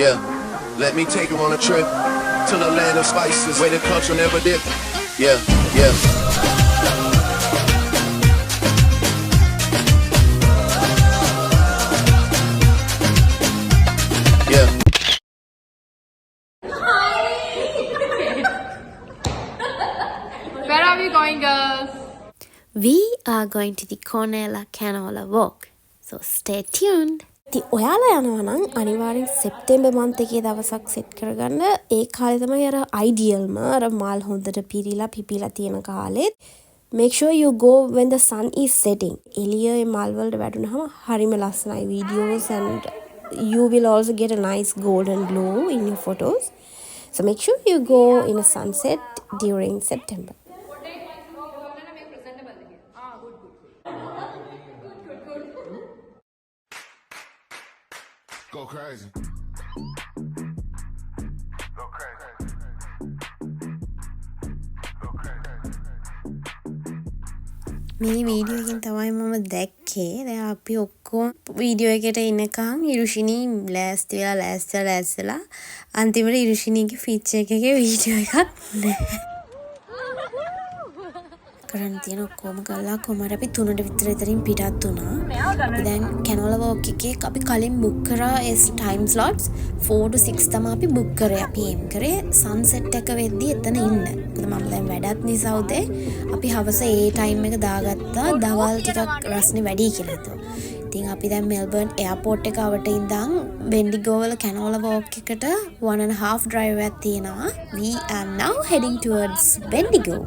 Yeah, let me take you on a trip to the land of spices, where the culture never dip. Yeah, yeah. Yeah. Where are we going, girls? We are going to the Cornella Canola Walk. So stay tuned. ඉතින් ඔයාලා යනවා නම් අනිවාර්යෙන් September month එකේ දවසක් set කරගන්න. ඒ කාලේ තමයි අර idealම අර මල් හොඳට පිරීලා පිපිලා තියෙන කාලෙත්. Make sure you go when the sun is setting. එළියේ මල් වලට වැටුනහම හරිම ලස්සනයි videos and you will also get a nice golden glow in your photos. So make sure you go in a sunset during September. Go crazy. Go crazy. Go crazy. මේ video එකෙන් තමයි මම දැක්කේ. දැන් අපි ඔක්කොම වීඩියෝ එකට ඉනකම් ඉරුෂිනී ලෑස්තිලා අන්තිමට ඉරුෂිනීගේ ෆීචර් එකේ වීඩියෝ එකක් නැහැ. කරන් තියෙන ඔක්කොම කළා කොහමද අපි 3ට විතර ඉතින් පිටත් වුණා. අපි දැන් කැනෝලා වෝක් එකේ අපි කලින් බුක් කරා ඒ ටයිම් ස්ලොට්ස් 4 to 6 තමයි අපි බුක් කරේ. අපි එම් කරේ සන්සෙට් එක වෙද්දී එතන ඉන්න. මොකද මම දැන් වැඩත් නිසා උදේ අපි හවස ඒ ටයිම් එක දාගත්තා. දවල් ටිකක් රස්නේ වැඩි කියලා හිතුවා. ඉතින් අපි දැන් මෙල්බර්න් එයාපෝට් එක අවට ඉඳන් බෙන්ඩිගෝ වල කැනෝලා වෝක් එකට 1.5 drive එකක් තියෙනවා. We are now heading towards Bendigo.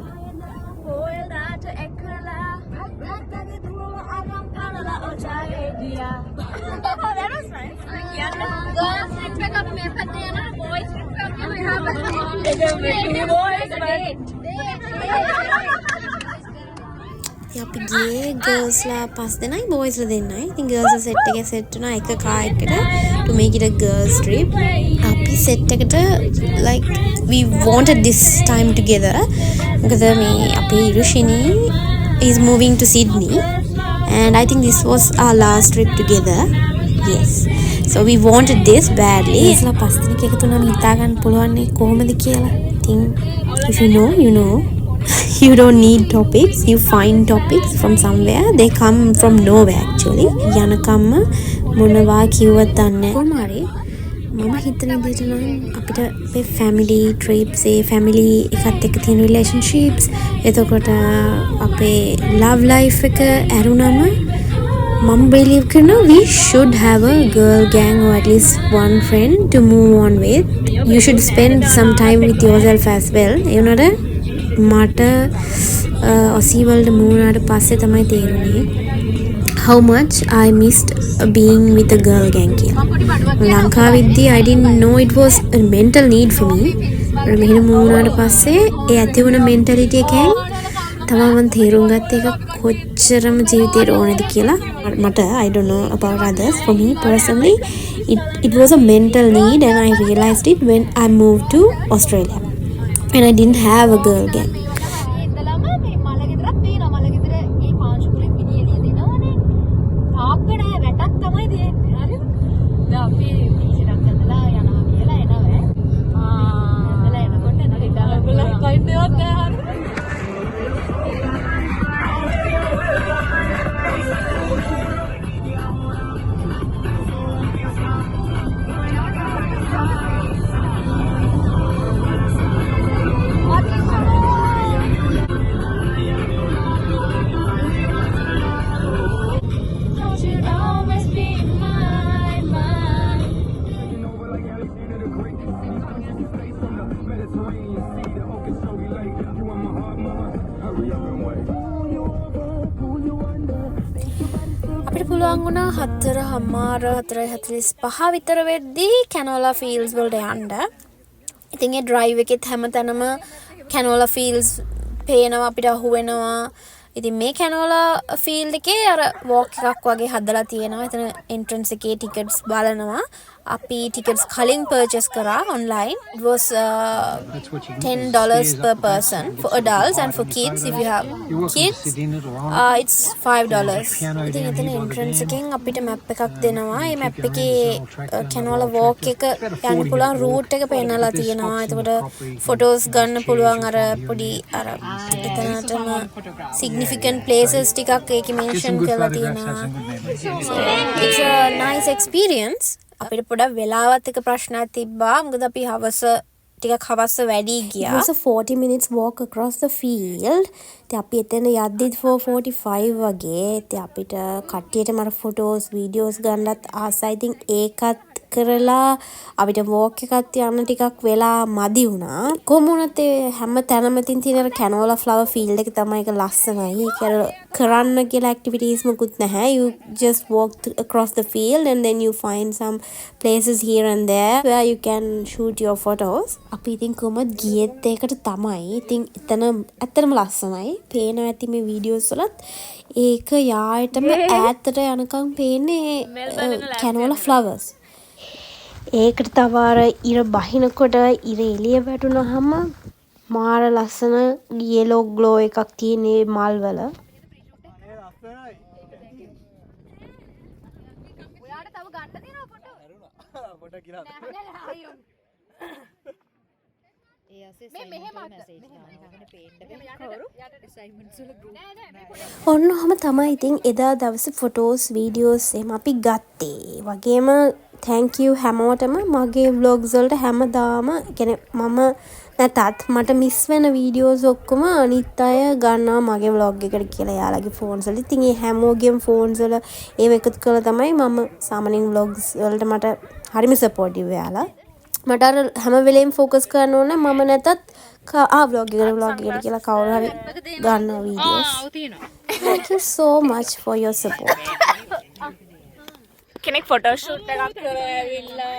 අපි ගියේ ගර්ල්ස්ලා 5 දෙනයි බොයිස්ලා දෙන්නයි. ඉතින් ගර්ල්ස්ලා සෙට් එකේ සෙට් වුණා එක කාර් එකකට to make it a girls trip. අපි සෙට් එකට like we wanted this time together. මොකද මේ අපේ ඉරුෂිනී is moving to Sydney and I think this was our last trip together. Yes. So we wanted this badly. ඉස්ලා 5 දිනක එකතු නම් හිතා ගන්න පුළුවන් නේ කොහොමද කියලා. ඉතින් if you know, you know. You don't need topics. You find topics from somewhere. They come from nowhere actually. යනකම්ම මොනවා කිව්වත් දන්නේ කොහොමරි මම හිතන විදිහට නම් අපිට මේ family trips ඒ family එකත් එක්ක තියෙන relationships එතකොට අපේ love life එක ඇරුණම මම believe කරනවා we should have a girl gang or at least one friend to move on with. You should spend some time with yourself as well. ඒ උනට මට ඔසී වලට මූණාට පස්සේ තමයි තේරුනේ how much I missed being with a girl gang කියලා. ලංකාවෙද්දී I didn't know it was a mental need for me. මෙහෙම මූණාට පස්සේ ඒ ඇති වුණ mentality එකෙන් තමයි මම තේරුම් ගත්තේ ඒක කොච්චරම ජීවිතේට ඕනේද කියලා. මට I don't know about others. For me personally it was a mental need and I realized it when I moved to Australia. And I didn't have a girl gang. අපිට පුළුවන් වුණා 4:45 විතර වෙද්දී කැනෝලා ෆීල්ඩ්ස් වලට යන්න. ඉතින් ඒ ඩ්‍රයිව් එකෙත් හැමතැනම කැනෝලා ෆීල්ඩ්ස් පේනවා අපිට අහු වෙනවා. ඉතින් මේ කැනෝලා ෆීල්ඩ් එකේ අර වෝක් එකක් වගේ හදලා තියෙනවා. එතන එන්ට්‍රන්ස් එකේ ටිකට්ස් බලනවා. අපි ටිකට්ස් කලින් පර්චේස් කරා online. It was $10 per person for adults, and for kids, if you have kids, it's $5. ඉතින් එතන එන්ට්‍රන්ස් එකෙන් අපිට මැප් එකක් දෙනවා. මේ මැප් එකේ කැනෝලා වෝක් එක යන්න පුළුවන් රූට් එක පෙන්නලා තියෙනවා. එතකොට ෆොටෝස් ගන්න පුළුවන්. අර පොඩි අර එතනටම significant places ටිකක් ඒකේ මෙන්ෂන් කරලා තියෙනවා. So it's a nice experience. අපිට පොඩක් වෙලාවත් එක ප්‍රශ්නයක් තිබ්බා. මොකද අපි ටිකක් හවස වැඩි ගියා. It was a 40 minutes walk across the field. ඉතින් අපි එතන යද්දි 4:45 වගේ. ඉතින් අපිට කට්ටියට මර ෆොටෝස් වීඩියෝස් ගන්නත් ආසයි. ඉතින් ඒකත් කරලා අපිට වෝක් එකත් යන්න ටිකක් වෙලා මදි වුණා. කොහොම වුණත් ඒ හැම තැනම තියෙන කැනෝලා ෆ්ලවර් ෆීල්ඩ් එක තමයි ඒක ලස්සනයි. ඒක කරන්න කියලා ඇක්ටිවිටීස් මොකුත් නැහැ. You just walk across the field and then you find some places here and there where you can shoot your photos. අපි ඉතින් කොහොමද ගියෙත් ඒකට තමයි. ඉතින් එතන ඇත්තටම ලස්සනයි. පේනවා ඇති මේ වීඩියෝස් වලත්. ඒක යායටම ඈතට යනකම් පේන්නේ කැනෝලා ෆ්ලවර්ස්. ඒකට තව අර ඉර බහිනකොට ඉර එළිය වැටුනහම මාර ලස්සන yellow glow එකක් තියෙන මල් වල. ඔන්න ඔහම තමයි ඉතින් එදා දවසේ ෆොටෝස් වීඩියෝස් එහෙම අපි ගත්තේ. වගේම thank you හැමෝටම මගේ vlogs වලට හැමදාම කියන්නේ මම නැතත් මට මිස් වෙන වීඩියෝස් ඔක්කොම අනිත් අය ගන්නවා මගේ vlog එකට කියලා යාළගේ ෆෝන්ස් වල. ඉතින් ඒ හැමෝගෙම ෆෝන්ස් වල ඒව එකතු කරලා තමයි මම සාමාන්‍යයෙන් vlogs වලට මට හරිම සපෝටිව් යාලා. මට අර හැම වෙලේම ફોකස් කරන්න ඕනේ මම නැතත් vlog එකට කියලා කවුරු හරි ගන්නවා videos. Thank you so much for your support. කෙනෙක් ෆොටෝ ෂූට් එකක් කරලා ඇවිල්ලා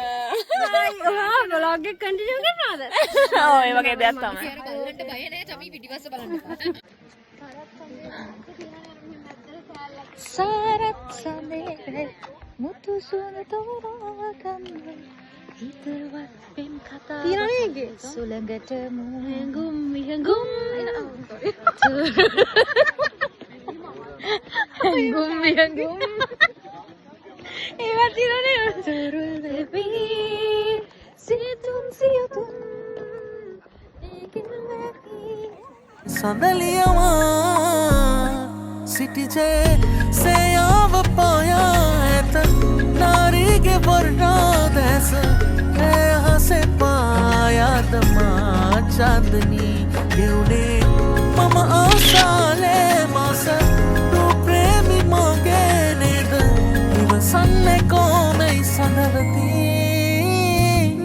vlog එක කන්ටිනියු කරනවද? ඔව් ඒ වගේ දෙයක් තමයි. බලන්න බය නෑ අපි පිටිපස්ස බලන්න. සාරත් සඳේ මුතු සුන තෝරා ගන්න හිතරවත් පෙම් කතා තියනනේ සුලඟට මුංගුම් මිහඟුම් ගුම් මිහඟුම් ඒවා තියනනේ සරුල් වෙවි සියතුම් ඒකින් වැකි සඳලියවා සිටිජේ සේයාව පායා ඇත නාරීගේ වර්ණා දැස හසේ පායාදමා චන්දනී දෙවුනේ මම ආසාලේ මාස ප්‍රේමි මගේ නේද ඉවසන්නේ කොමයි සඳවති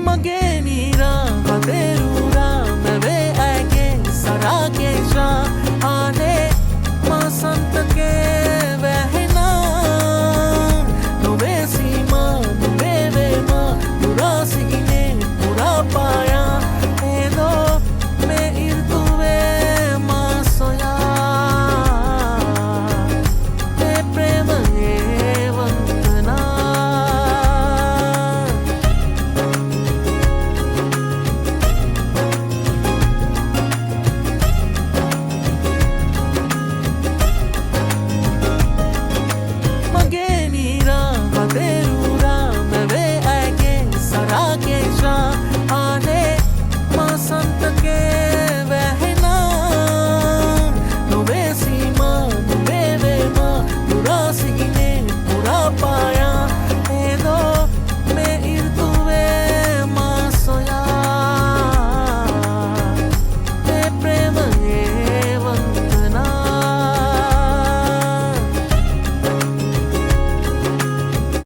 මගේ නීරා මදෙරුරා මෙවේ ඇගේ සරාගේශා ආනේ මාසන්තකේ